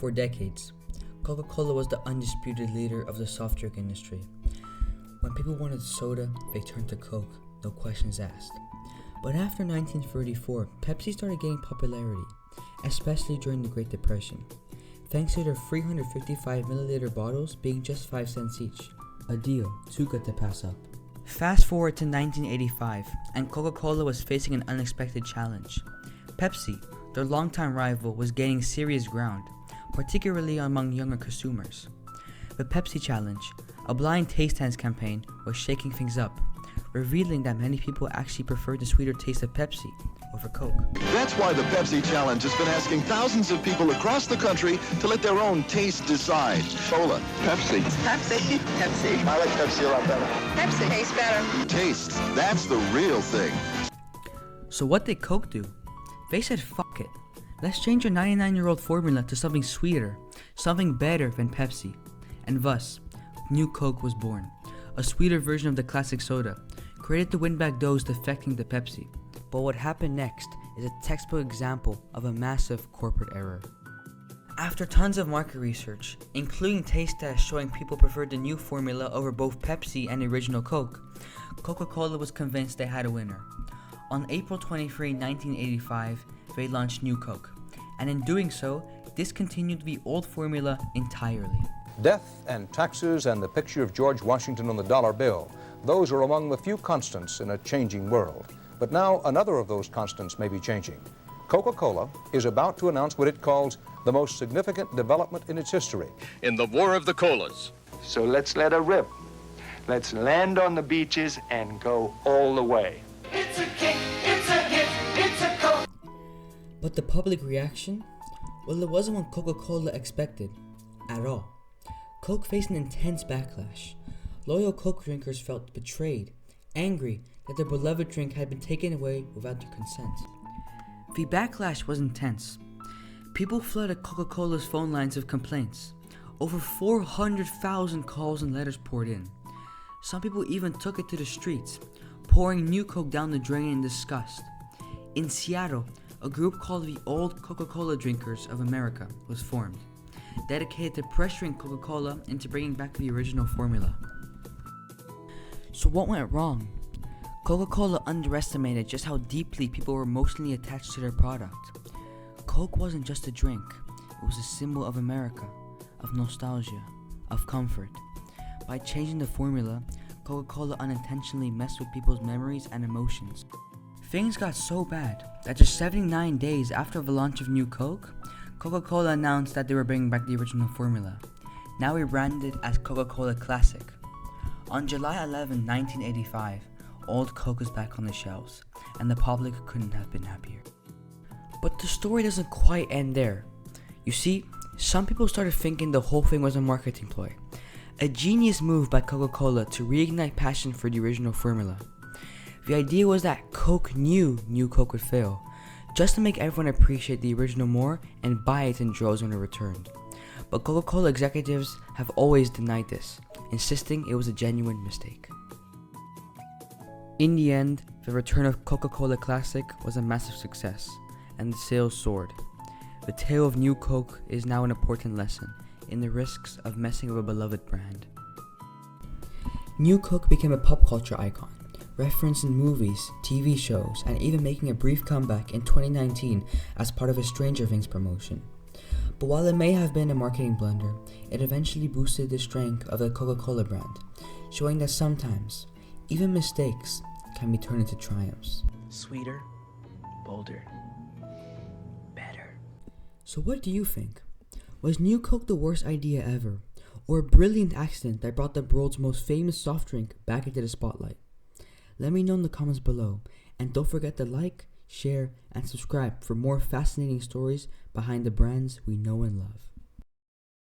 For decades, Coca-Cola was the undisputed leader of the soft drink industry. When people wanted soda, they turned to Coke, no questions asked. But after 1934, Pepsi started gaining popularity, especially during the Great Depression, thanks to their 355 milliliter bottles being just 5 cents each, a deal too good to pass up. Fast forward to 1985, and Coca-Cola was facing an unexpected challenge. Pepsi, their longtime rival, was gaining serious ground, particularly among younger consumers. The Pepsi Challenge, a blind taste test campaign, was shaking things up, revealing that many people actually preferred the sweeter taste of Pepsi over Coke. That's why the Pepsi Challenge has been asking thousands of people across the country to let their own taste decide. Cola. Pepsi. Pepsi. Pepsi. I like Pepsi a lot better. Pepsi tastes better. Tastes. That's the real thing. So what did Coke do? They said, fuck it. Let's change your 99-year-old formula to something sweeter, something better than Pepsi. And thus, New Coke was born, a sweeter version of the classic soda, created to win back those defecting to Pepsi. But what happened next is a textbook example of a massive corporate error. After tons of market research, including taste tests showing people preferred the new formula over both Pepsi and the original Coke, Coca-Cola was convinced they had a winner. On April 23, 1985, they launched New Coke, and in doing so, discontinued the old formula entirely. Death and taxes and the picture of George Washington on the dollar bill, those are among the few constants in a changing world. But now another of those constants may be changing. Coca-Cola is about to announce what it calls the most significant development in its history. In the War of the Colas. So let's let her rip. Let's land on the beaches and go all the way. It's a kick, it's a hit, it's a Coke. But the public reaction? Well, it wasn't what Coca-Cola expected, at all. Coke faced an intense backlash. Loyal Coke drinkers felt betrayed, angry that their beloved drink had been taken away without their consent. The backlash was intense. People flooded Coca-Cola's phone lines with complaints. Over 400,000 calls and letters poured in. Some people even took it to the streets, pouring New Coke down the drain in disgust. In Seattle, a group called the Old Coca-Cola Drinkers of America was formed, dedicated to pressuring Coca-Cola into bringing back the original formula. So what went wrong? Coca-Cola underestimated just how deeply people were emotionally attached to their product. Coke wasn't just a drink, it was a symbol of America, of nostalgia, of comfort. By changing the formula, Coca-Cola unintentionally messed with people's memories and emotions. Things got so bad that just 79 days after the launch of New Coke, Coca-Cola announced that they were bringing back the original formula, now rebranded as Coca-Cola Classic. On July 11, 1985, Old Coke is back on the shelves, and the public couldn't have been happier. But the story doesn't quite end there. You see, some people started thinking the whole thing was a marketing ploy, a genius move by Coca-Cola to reignite passion for the original formula. The idea was that Coke knew New Coke would fail, just to make everyone appreciate the original more and buy it in droves when it returned. But Coca-Cola executives have always denied this, insisting it was a genuine mistake. In the end, the return of Coca-Cola Classic was a massive success, and the sales soared. The tale of New Coke is now an important lesson in the risks of messing with a beloved brand. New Coke became a pop culture icon, referenced in movies, TV shows, and even making a brief comeback in 2019 as part of a Stranger Things promotion. But while it may have been a marketing blunder, it eventually boosted the strength of the Coca-Cola brand, showing that sometimes, even mistakes can be turned into triumphs. Sweeter, bolder, better. So what do you think? Was New Coke the worst idea ever, or a brilliant accident that brought the world's most famous soft drink back into the spotlight? Let me know in the comments below, and don't forget to like, share, and subscribe for more fascinating stories behind the brands we know and love.